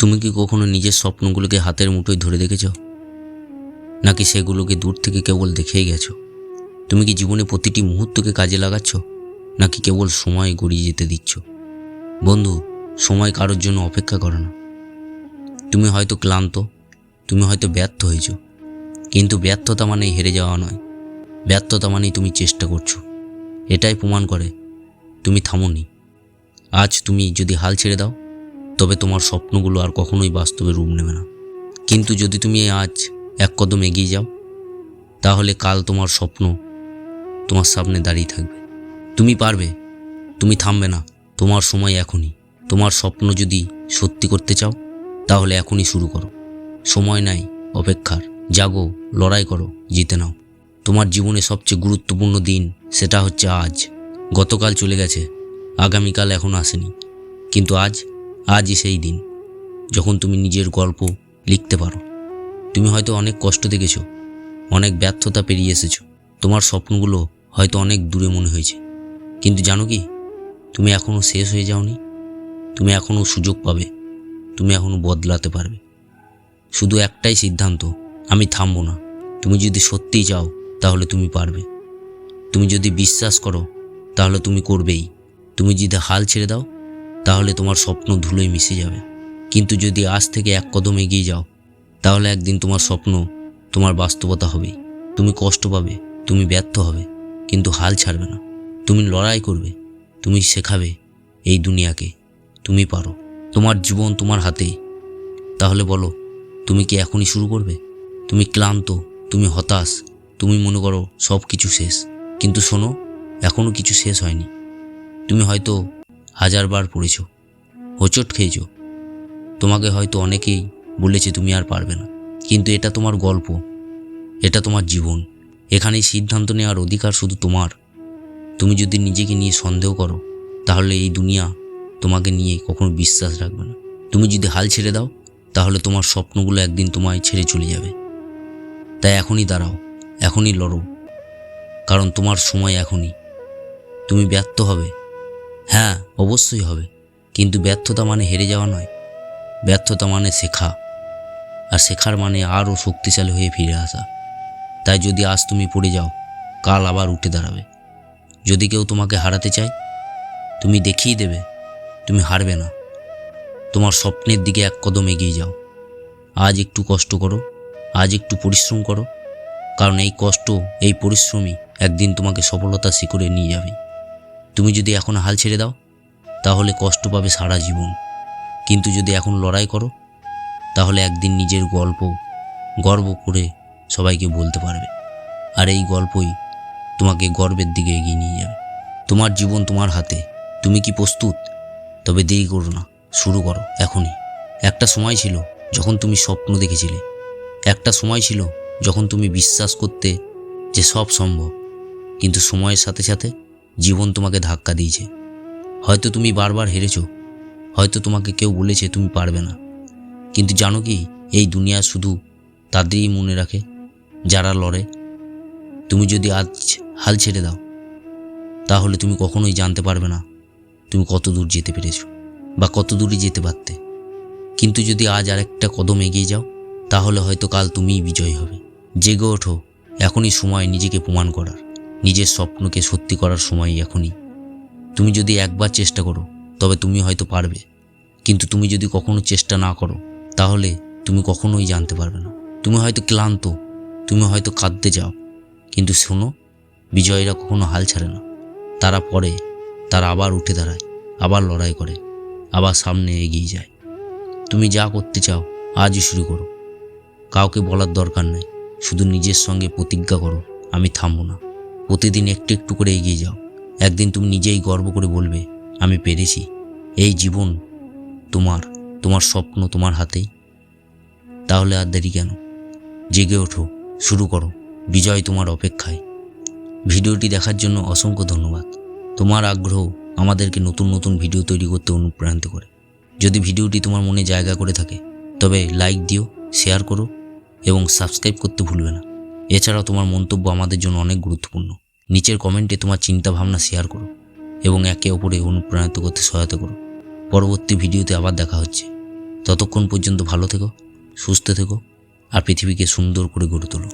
তুমি কি কখনো নিজের স্বপ্নগুলোকে হাতের মুঠোয় ধরে দেখেছ, নাকি সেগুলোকে দূর থেকে কেবল দেখেই গেছো? তুমি কি জীবনে প্রতিটি মুহূর্তকে কাজে লাগাচ্ছ, নাকি কেবল সময় গড়িয়ে যেতে দিচ্ছ? বন্ধু, সময় কারোর জন্য অপেক্ষা করে না। তুমি হয়তো ক্লান্ত, তুমি হয়তো ব্যর্থ হয়েছ, কিন্তু ব্যর্থতা মানেই হেরে যাওয়া নয়। ব্যর্থতা মানেই তুমি চেষ্টা করছো। এটাই প্রমাণ করে তুমি থামোনি। আজ তুমি যদি হাল ছেড়ে দাও, তবে তোমার স্বপ্নগুলো আর কখনোই বাস্তবে রূপ নেবে না। কিন্তু যদি তুমি আজ এক কদম এগিয়ে যাও, তাহলে কাল তোমার স্বপ্ন তোমার সামনে দাঁড়িয়ে থাকবে। তুমি পারবে, তুমি থামবে না। তোমার সময় এখনই। তোমার স্বপ্ন যদি সত্যি করতে চাও, তাহলে এখনই শুরু করো। সময় নাই অপেক্ষার। জাগো, লড়াই করো, জিতে নাও। তোমার জীবনে সবচেয়ে গুরুত্বপূর্ণ দিন, সেটা হচ্ছে আজ। গতকাল চলে গেছে, আগামীকাল এখন আসেনি, কিন্তু আজই সেই দিন যখন তুমি নিজের গল্প লিখতে পারো। তুমি হয়তো অনেক কষ্ট দেখেছো, অনেক ব্যর্থতা পেরিয়ে এসেছো। তোমার স্বপ্নগুলো হয়তো অনেক দূরে মনে হয়েছে, কিন্তু জানো কি, তুমি এখনও শেষ হয়ে যাওনি। তুমি এখনও সুযোগ পাবে, তুমি এখনও বদলাতে পারবে। শুধু একটাই সিদ্ধান্ত, আমি থামবো না। তুমি যদি সত্যিই চাও, তাহলে তুমি পারবে। তুমি যদি বিশ্বাস করো, তাহলে তুমি করবেই। তুমি যদি হাল ছেড়ে দাও, তাহলে তোমার স্বপ্ন ধুলোয় মিশে যাবে। কিন্তু যদি আজ থেকে এক কদম এগিয়ে যাও, তাহলে একদিন তোমার স্বপ্ন তোমার বাস্তবতা হবেই। তুমি কষ্ট পাবে, তুমি ব্যর্থ হবে, কিন্তু হাল ছাড়বে না। তুমি লড়াই করবে, তুমি শেখাবে এই দুনিয়াকে তুমি পারো। তোমার জীবন তোমার হাতেই। তাহলে বলো, তুমি কি এখনই শুরু করবে? তুমি ক্লান্ত, তুমি হতাশ, তুমি মনে করো সব কিছু শেষ। কিন্তু শোনো, এখনও কিছু শেষ হয়নি। তুমি হয়তো 1000 বার পড়েছ, হোঁচট খেয়েছ, তোমাকে হয়তো অনেকেই বলেছে তুমি আর পারবে না। কিন্তু এটা তোমার গল্প, এটা তোমার জীবন। এখানেই সিদ্ধান্ত নেওয়ার অধিকার শুধু তোমার। তুমি যদি নিজেকে নিয়ে সন্দেহ করো, তাহলে এই দুনিয়া তোমাকে নিয়ে কখনো বিশ্বাস রাখবে না। তুমি যদি হাল ছেড়ে দাও, তাহলে তোমার স্বপ্নগুলো একদিন তোমায় ছেড়ে চলে যাবে। তাই এখনই দাঁড়াও, এখনই লড়ো, কারণ তোমার সময় এখনই। তুমি ব্যর্থ হবে, হ্যাঁ অবশ্যই হবে, কিন্তু ব্যর্থতা মানে হেরে যাওয়া নয়। ব্যর্থতা মানে শেখা, আর শেখার মানে আরও শক্তিশালী হয়ে ফিরে আসা। তাই যদি আজ তুমি পড়ে যাও, কাল আবার উঠে দাঁড়াবে। যদি কেউ তোমাকে হারাতে চায়, তুমি দেখিয়ে দেবে তুমি হারবে না। তোমার স্বপ্নের দিকে এক কদম এগিয়ে যাও। আজ একটু কষ্ট করো, আজ একটু পরিশ্রম করো, কারণ এই কষ্ট, এই পরিশ্রমই একদিন তোমাকে সফলতার শিখরে নিয়ে যাবে। তুমি যদি এখন হাল ছেড়ে দাও, তাহলে কষ্ট পাবে সারা জীবন। কিন্তু যদি এখন লড়াই করো, তাহলে একদিন নিজের গর্ব করে সবাইকে বলতে পারবে। আর এই গল্পই তোমাকে গর্বের দিকে এগিয়ে নিয়ে যাবে। তোমার জীবন তোমার হাতে। তুমি কি প্রস্তুত? তবে দেরি করো না, শুরু করো এখনই। একটা সময় ছিল যখন তুমি স্বপ্ন দেখেছিলে। একটা সময় ছিল যখন তুমি বিশ্বাস করতে যে সব সম্ভব। কিন্তু সময়ের সাথে সাথে জীবন তোমাকে ধাক্কা দিয়েছে। হয়তো তুমি বারবার হেরেছো, হয়তো তোমাকে কেউ বলেছে তুমি পারবে না। কিন্তু জানো কি, এই দুনিয়া শুধু তাদেরই মনে রাখে যারা লড়ে। তুমি যদি আজ হাল ছেড়ে দাও, তাহলে তুমি কখনোই জানতে পারবে না তুমি কত দূর যেতে পেরেছো, বা কত দূরই যেতে পারতে। কিন্তু যদি আজ আরেকটা কদম এগিয়ে যাও, তাহলে হয়তো কাল তুমিই বিজয়ী হবে। জেগে ওঠো, এখনই সময় নিজেকে প্রমাণ করার, নিজের স্বপ্নকে সত্যি করার সময় এখনই। তুমি যদি একবার চেষ্টা করো, তবে তুমি হয়তো পারবে। কিন্তু তুমি যদি কখনো চেষ্টা না করো, তাহলে তুমি কখনোই জানতে পারবে না। তুমি হয়তো ক্লান্ত, তুমি হয়তো কাঁদতে যাও, কিন্তু শোনো, বিজয়ীরা কখনো হাল ছাড়ে না। তারা পড়ে, তারা আবার উঠে দাঁড়ায়, আবার লড়াই করে, আবার সামনে এগিয়ে যায়। তুমি যা করতে চাও আজই শুরু করো। কাউকে বলার দরকার নেই, শুধু নিজের সঙ্গে প্রতিজ্ঞা করো, আমি থামবো না। প্রতিদিন একটু একটু করে এগিয়ে যাও। একদিন তুমি নিজেই গর্ব করে বলবে, আমি পেরেছি। এই জীবন তোমার, তোমার স্বপ্ন তোমার হাতেই। তাহলে আর দেরি কেন? জেগে ওঠো, শুরু করো, বিজয় তোমার অপেক্ষায়। ভিডিওটি দেখার জন্য অসংখ্য ধন্যবাদ। তোমার আগ্রহ আমাদেরকে নতুন নতুন ভিডিও তৈরি করতে অনুপ্রাণিত করে। যদি ভিডিওটি তোমার মনে জায়গা করে থাকে, তবে লাইক দিও, শেয়ার করো এবং সাবস্ক্রাইব করতে ভুলবে না। এছাড়াও তোমার মন্তব্য আমাদের জন্য অনেক গুরুত্বপূর্ণ। নিচের কমেন্টে তোমার চিন্তাভাবনা শেয়ার করো এবং একে অপরে অনুপ্রাণিত করতে সহায়তা করো। পরবর্তী ভিডিওতে আবার দেখা হচ্ছে। ততক্ষণ পর্যন্ত ভালো থেকো, সুস্থ থেকো আর পৃথিবীকে সুন্দর করে গড়ে তোলো।